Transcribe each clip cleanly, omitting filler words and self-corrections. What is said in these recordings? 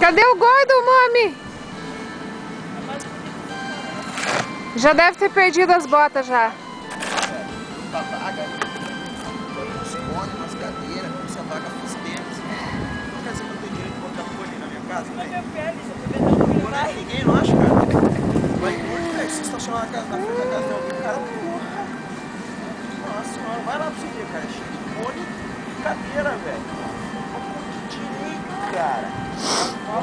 Cadê o gordo, mami? Já deve ter perdido as botas já. Esconde umas cadeiras, você apaga os tênis. Não quer dizer que eu tenho direito de botar folha na minha casa, né? Não é ninguém, não acha, cara? Vai muito, velho. Se estacionar na frente da casa de alguém, cara, nossa senhora, vai lá pra você ver, cara. Cheio de folha e cadeira, velho. Direito, cara. A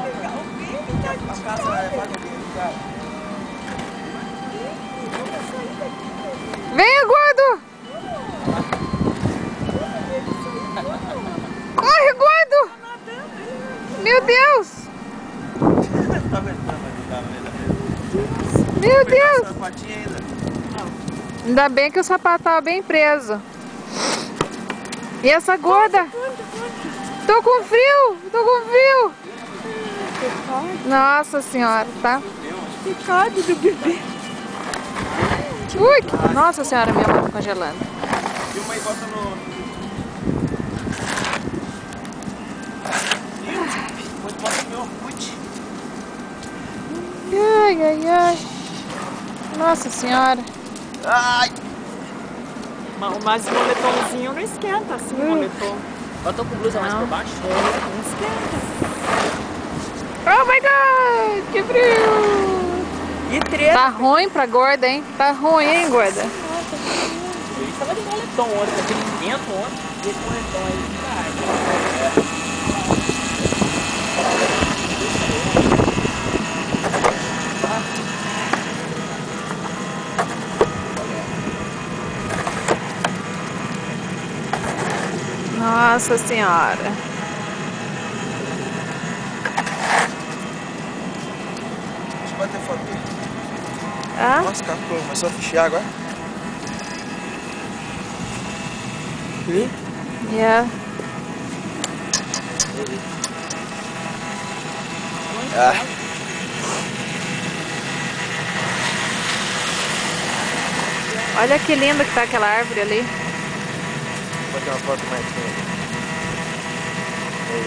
casa é vaga dele, cara. Venha, gordo! Corre, gordo! Meu Deus! Meu Deus! Ainda bem que o sapato tava bem preso. E essa gorda? Tô com frio! Tô com frio! Nossa senhora, tá? Picado do bebê. Ui! Nossa senhora, minha mão tá congelando. Filma aí, bota no... Depois bota no meu Orkut. Ai, ai, ai. Nossa senhora. Ai! Mas o moletomzinho não esquenta assim, o moletom. Eu tô com blusa mais por baixo? Não esquenta. Oh my god, que frio! E treta. Tá ruim pra gorda, hein? Tá ruim, hein, gorda? Ele tava de moletom ontem, aquele vento ontem. E esse moletom aí, Nossa senhora. Deixa eu bater foto dele. Ah? Nossa, capô, começou a fechar agora. Yeah. Ah. Olha que linda que tá aquela árvore ali. Vou bater uma foto mais linda. Aí.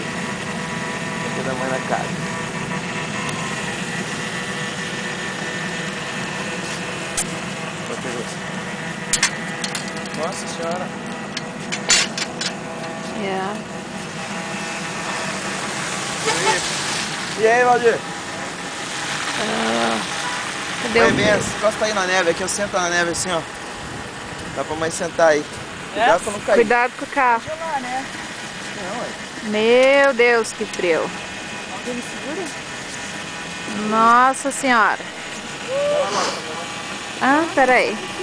Vou dar mãe na casa. Nossa senhora. Yeah. E aí, Valdir? Cadê Oi, o... benção. Encosta aí na neve, aqui eu sento na neve assim, ó. Dá pra mais sentar aí. Cuidado pra não cair. Cuidado com o carro. Gelar, né? Não, ué. Meu Deus, que frio. Ele segura? Nossa senhora. Ah, peraí.